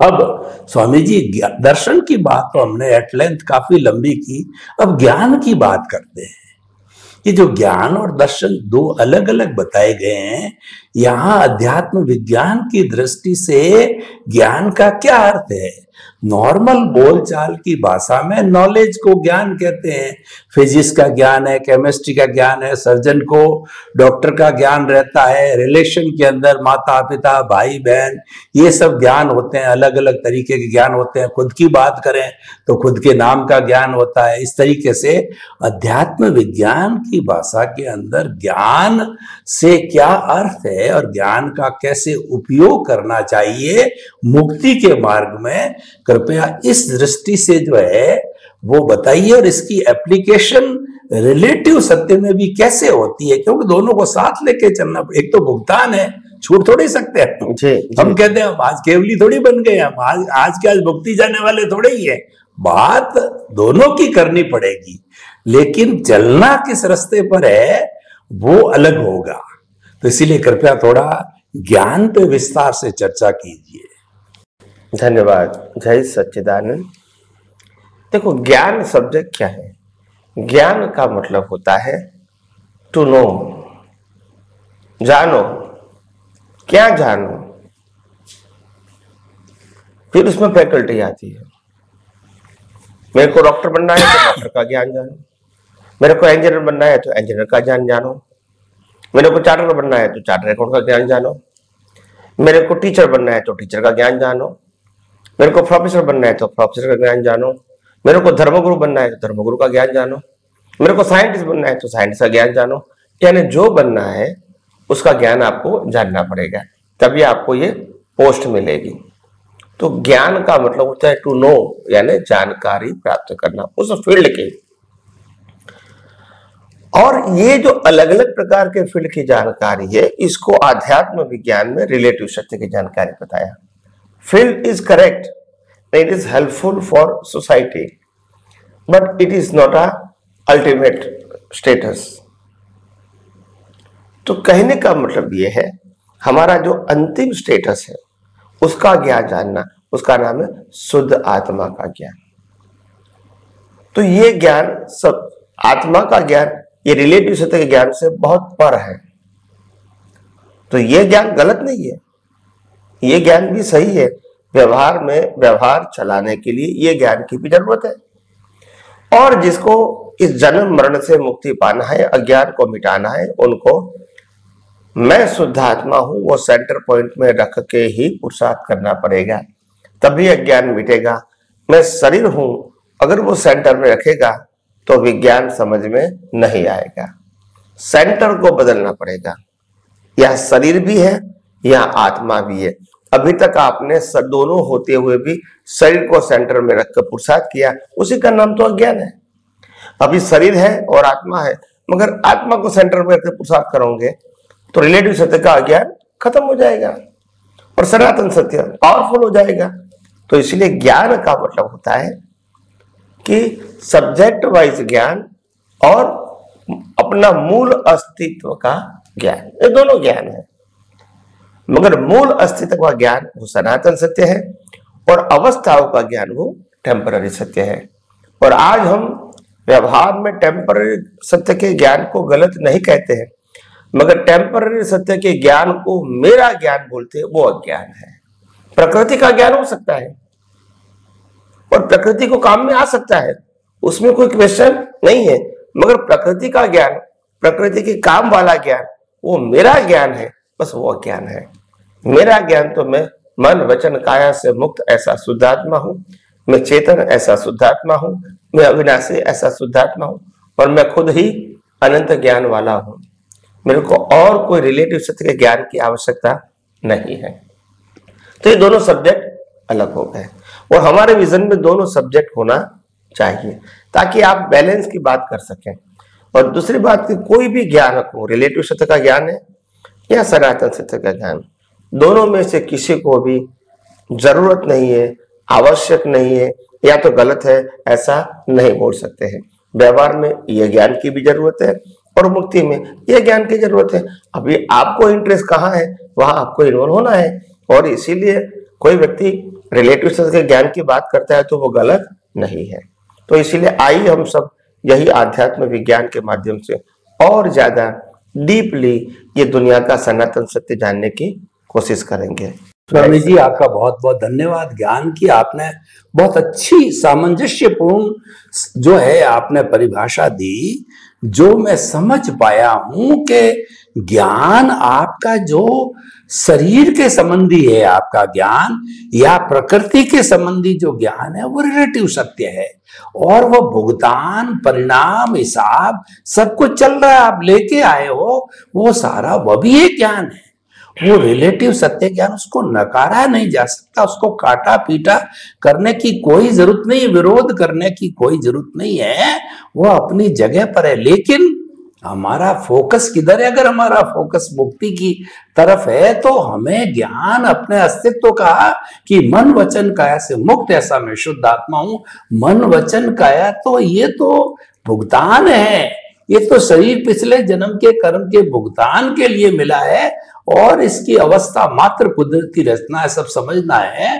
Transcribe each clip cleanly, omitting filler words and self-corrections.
अब स्वामी जी दर्शन की बात तो हमने एट लेंथ काफी लंबी की, अब ज्ञान की बात करते हैं। ये जो ज्ञान और दर्शन दो अलग अलग बताए गए हैं, यहां अध्यात्म विज्ञान की दृष्टि से ज्ञान का क्या अर्थ है? नॉर्मल बोलचाल की भाषा में नॉलेज को ज्ञान कहते हैं। फिजिक्स का ज्ञान है, केमिस्ट्री का ज्ञान है, सर्जन को डॉक्टर का ज्ञान रहता है, रिलेशन के अंदर माता पिता भाई बहन ये सब ज्ञान होते हैं, अलग अलग तरीके के ज्ञान होते हैं। खुद की बात करें तो खुद के नाम का ज्ञान होता है। इस तरीके से अध्यात्म विज्ञान की भाषा के अंदर ज्ञान से क्या अर्थ है और ज्ञान का कैसे उपयोग करना चाहिए मुक्ति के मार्ग में, कृपया इस दृष्टि से जो है वो बताइए। और इसकी एप्लीकेशन रिलेटिव सत्य में भी कैसे होती है, क्योंकि दोनों को साथ लेके चलना। एक तो भुगतान है, छूट थोड़ी सकते हैं जी। हम कहते हैं आज केवली थोड़ी बन गए, हम आज के आज भुगती जाने वाले थोड़े ही है। बात दोनों की करनी पड़ेगी, लेकिन चलना किस रास्ते पर है वो अलग होगा। तो इसीलिए कृपया थोड़ा ज्ञान पे विस्तार से चर्चा कीजिए। धन्यवाद। जय सच्चिदानंद। देखो, ज्ञान सब्जेक्ट क्या है? ज्ञान का मतलब होता है टू नो, जानो। क्या जानो? फिर उसमें फैकल्टी आती है। मेरे को डॉक्टर बनना है तो डॉक्टर का ज्ञान जानो, मेरे को इंजीनियर बनना है तो इंजीनियर का ज्ञान जानो, मेरे को चार्टर बनना है तो चार्टर अकाउंट का ज्ञान जानो, मेरे को टीचर बनना है तो टीचर का ज्ञान जानो, मेरे को प्रोफेसर बनना है तो प्रोफेसर का ज्ञान जानो, मेरे को धर्मगुरु बनना है तो धर्मगुरु का ज्ञान जानो, मेरे को साइंटिस्ट बनना है तो साइंटिस्ट का ज्ञान जानो। यानी जो बनना है उसका ज्ञान आपको जानना पड़ेगा, तभी आपको ये पोस्ट मिलेगी। तो ज्ञान का मतलब होता है टू नो, यानी जानकारी प्राप्त करना उस फील्ड की। और ये जो अलग अलग प्रकार के फील्ड की जानकारी है, इसको आध्यात्म विज्ञान में रिलेटिव सत्य की जानकारी बताया। Field is correct, it is helpful for society, but it is not a ultimate status. तो कहने का मतलब ये है, हमारा जो अंतिम स्टेटस है उसका ज्ञान जानना, उसका नाम है शुद्ध आत्मा का ज्ञान। तो ये ज्ञान सब आत्मा का ज्ञान, ये रिलेटिव सत्य के ज्ञान से बहुत पर है। तो ये ज्ञान गलत नहीं है, ये ज्ञान भी सही है। व्यवहार में व्यवहार चलाने के लिए ये ज्ञान की भी जरूरत है। और जिसको इस जन्म मरण से मुक्ति पाना है, अज्ञान को मिटाना है, उनको मैं शुद्ध आत्मा हूं वो सेंटर पॉइंट में रख के ही पुरुषार्थ करना पड़ेगा, तभी अज्ञान मिटेगा। मैं शरीर हूं, अगर वो सेंटर में रखेगा तो विज्ञान समझ में नहीं आएगा। सेंटर को बदलना पड़ेगा। यह शरीर भी है, यह आत्मा भी है। अभी तक आपने दोनों होते हुए भी शरीर को सेंटर में रखकर पुरुषार्थ किया, उसी का नाम तो अज्ञान है। अभी शरीर है और आत्मा है, मगर आत्मा को सेंटर में रखकर पुरुषार्थ करोगे तो रिलेटिव सत्य का अज्ञान खत्म हो जाएगा और सनातन सत्य पावरफुल हो जाएगा। तो इसलिए ज्ञान का मतलब होता है कि सब्जेक्ट वाइज ज्ञान और अपना मूल अस्तित्व का ज्ञान, ये दोनों ज्ञान है। मगर मूल अस्तित्व का ज्ञान वो सनातन सत्य है और अवस्थाओं का ज्ञान वो टेम्पररी सत्य है। और आज हम व्यवहार में टेम्पररी सत्य के ज्ञान को गलत नहीं कहते हैं, मगर टेम्पररी सत्य के ज्ञान को मेरा ज्ञान बोलते हैं, वो अज्ञान है। प्रकृति का ज्ञान हो सकता है और प्रकृति को काम में आ सकता है, उसमें कोई क्वेश्चन नहीं है, मगर प्रकृति का ज्ञान, प्रकृति के काम वाला ज्ञान वो मेरा ज्ञान है, बस वो अज्ञान है। मेरा ज्ञान तो मैं मन वचन काया से मुक्त ऐसा शुद्धात्मा हूं, मैं चेतन ऐसा शुद्धात्मा हूं, मैं अविनाशी ऐसा शुद्धात्मा हूं और मैं खुद ही अनंत ज्ञान वाला हूं। मेरे को और कोई रिलेटिव सत्य के ज्ञान की आवश्यकता नहीं है। तो ये दोनों सब्जेक्ट अलग हो गए और हमारे विजन में दोनों सब्जेक्ट होना चाहिए ताकि आप बैलेंस की बात कर सकें। और दूसरी बात कि कोई भी ज्ञान को, रिलेटिव सत्य का ज्ञान है या सनातन सत्य का ज्ञान, दोनों में से किसी को भी जरूरत नहीं है, आवश्यक नहीं है या तो गलत है, ऐसा नहीं बोल सकते हैं। व्यवहार में यह ज्ञान की भी जरूरत है और मुक्ति में यह ज्ञान की जरूरत है। अभी आपको इंटरेस्ट कहाँ है वहां आपको इन्वॉल्व होना है। और इसीलिए कोई व्यक्ति रिलेटिव सत्य के ज्ञान की बात करता है तो वो गलत नहीं है। तो इसीलिए आइए हम सब यही आध्यात्म विज्ञान के माध्यम से और ज्यादा डीपली ये दुनिया का सनातन सत्य जानने की कोशिश करेंगे। स्वामी जी, आपका बहुत बहुत धन्यवाद। ज्ञान की आपने बहुत अच्छी सामंजस्यपूर्ण जो है आपने परिभाषा दी, जो मैं समझ पाया हूं कि ज्ञान आपका जो शरीर के संबंधी है आपका ज्ञान, या प्रकृति के संबंधी जो ज्ञान है वो रिलेटिव सत्य है, और वो भुगतान परिणाम हिसाब सब कुछ चल रहा है, आप लेके आए हो, वो सारा वह भी एक ज्ञान है। वो रिलेटिव सत्य ज्ञान, उसको नकारा नहीं जा सकता, उसको काटा पीटा करने की कोई जरूरत नहीं, विरोध करने की कोई जरूरत नहीं है, वो अपनी जगह पर है। लेकिन हमारा फोकस किधर है? अगर हमारा फोकस मुक्ति की तरफ है तो हमें ज्ञान अपने अस्तित्व का कि मन वचन काया से मुक्त, ऐसा मैं शुद्ध आत्मा हूं, मन वचन काया, तो ये तो भुगतान है, ये तो शरीर पिछले जन्म के कर्म के भुगतान के लिए मिला है, और इसकी अवस्था मात्र कुदरत की रचना है, सब समझना है।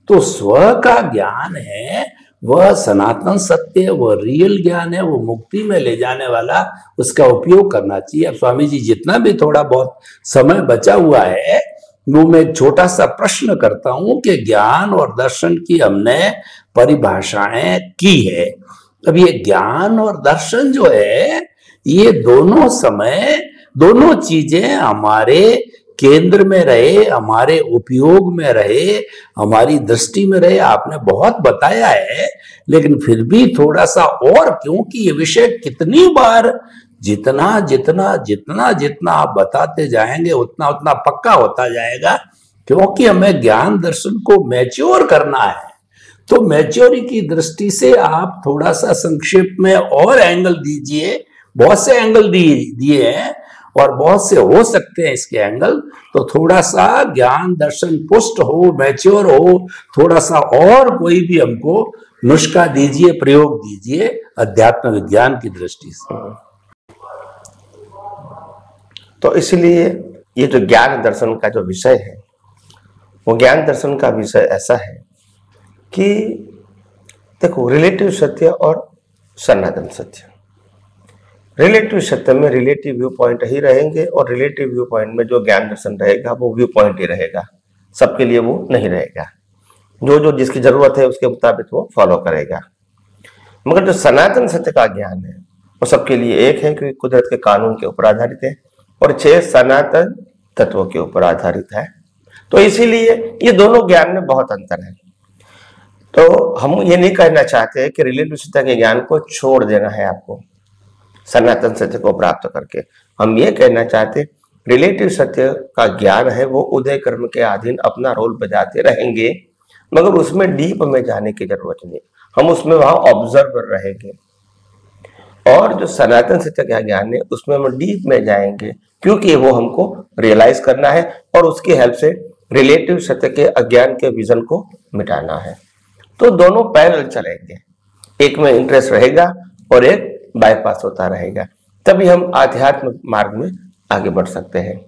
तो स्व का ज्ञान है, वह सनातन सत्य है, वह रियल ज्ञान है, वो मुक्ति में ले जाने वाला, उसका उपयोग करना चाहिए। अब स्वामी जी, जितना भी थोड़ा बहुत समय बचा हुआ है, वो मैं एक छोटा सा प्रश्न करता हूं कि ज्ञान और दर्शन की हमने परिभाषाएं की है। अब ये ज्ञान और दर्शन जो है, ये दोनों समय, दोनों चीजें हमारे केंद्र में रहे, हमारे उपयोग में रहे, हमारी दृष्टि में रहे, आपने बहुत बताया है। लेकिन फिर भी थोड़ा सा और, क्योंकि ये विषय कितनी बार जितना जितना जितना जितना आप बताते जाएंगे उतना उतना पक्का होता जाएगा, क्योंकि हमें ज्ञान दर्शन को मैच्योर करना है। तो मैच्योरिटी की दृष्टि से आप थोड़ा सा संक्षेप में और एंगल दीजिए। बहुत से एंगल दिए हैं और बहुत से हो सकते हैं इसके एंगल, तो थोड़ा सा ज्ञान दर्शन पुष्ट हो, मैच्योर हो, थोड़ा सा और कोई भी हमको नुस्खा दीजिए, प्रयोग दीजिए अध्यात्म विज्ञान की दृष्टि से। तो इसलिए ये जो ज्ञान दर्शन का जो विषय है, वो ज्ञान दर्शन का विषय ऐसा है कि देखो, रिलेटिव सत्य और सनातन सत्य, रिलेटिव सत्य में रिलेटिव व्यू पॉइंट ही रहेंगे, और रिलेटिव व्यू पॉइंट में जो ज्ञान दर्शन रहेगा वो व्यू पॉइंट ही रहेगा, सबके लिए वो नहीं रहेगा, जो जो जिसकी जरूरत है उसके मुताबिक वो फॉलो करेगा। मगर जो सनातन सत्य का ज्ञान है वो सबके लिए एक है, क्योंकि कुदरत के कानून के ऊपर आधारित है और 6 सनातन तत्वों के ऊपर आधारित है। तो इसीलिए ये दोनों ज्ञान में बहुत अंतर है। तो हम ये नहीं कहना चाहते कि रिलेटिव सत्य के ज्ञान को छोड़ देना है आपको सनातन सत्य को प्राप्त करके। हम ये कहना चाहते रिलेटिव सत्य का ज्ञान है वो उदय कर्म के अधीन अपना रोल बजाते रहेंगे, मगर उसमें डीप में जाने की जरूरत नहीं, हम उसमें वहां ऑब्जर्वर रहेंगे। और जो सनातन सत्य का ज्ञान है उसमें हम डीप में जाएंगे, क्योंकि वो हमको रियलाइज करना है और उसकी हेल्प से रिलेटिव सत्य के अज्ञान के विजन को मिटाना है। तो दोनों पैरेलल चलेंगे, एक में इंटरेस्ट रहेगा और एक बाईपास होता रहेगा, तभी हम आध्यात्म मार्ग में आगे बढ़ सकते हैं।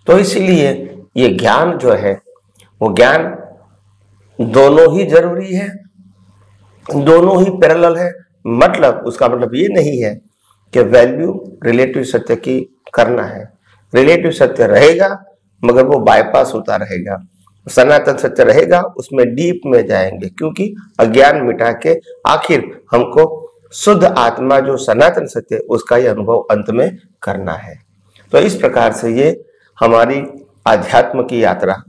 तो इसीलिए ये ज्ञान जो है वो ज्ञान दोनों ही जरूरी है, दोनों ही पैरेलल है। मतलब उसका मतलब ये नहीं है कि वैल्यू रिलेटिव सत्य की करना है, रिलेटिव सत्य रहेगा मगर वो बाईपास होता रहेगा, सनातन सत्य रहेगा उसमें डीप में जाएंगे, क्योंकि अज्ञान मिटा के आखिर हमको शुद्ध आत्मा जो सनातन सत्य उसका ही अनुभव अंत में करना है। तो इस प्रकार से ये हमारी आध्यात्म की यात्रा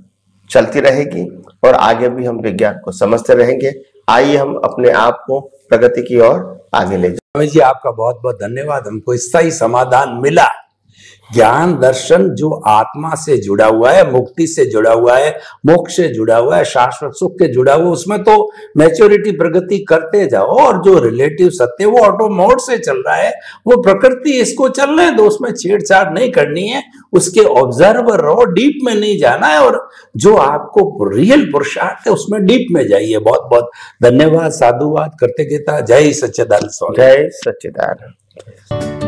चलती रहेगी और आगे भी हम विज्ञान को समझते रहेंगे। आइए हम अपने आप को प्रगति की ओर आगे ले जाए। स्वामी जी, आपका बहुत बहुत धन्यवाद, हमको इसका ही समाधान मिला। ज्ञान दर्शन जो आत्मा से जुड़ा हुआ है, मुक्ति से जुड़ा हुआ है, मोक्ष से जुड़ा हुआ है, शाश्वत सुख के जुड़ा हुआ है, उसमें तो मैच्योरिटी प्रगति करते जाओ। और जो रिलेटिव सत्य वो ऑटो मोड से चल रहा है, वो प्रकृति इसको चलने दो, उसमें छेड़छाड़ नहीं करनी है, उसके ऑब्जर्वर रहो, डीप में नहीं जाना है। और जो आपको रियल पुरुषार्थ है उसमें डीप में जाइए। बहुत बहुत धन्यवाद, साधुवाद, कृतज्ञता। जय सच्चिदानंद स्वामी। जय सच्चिदानंद।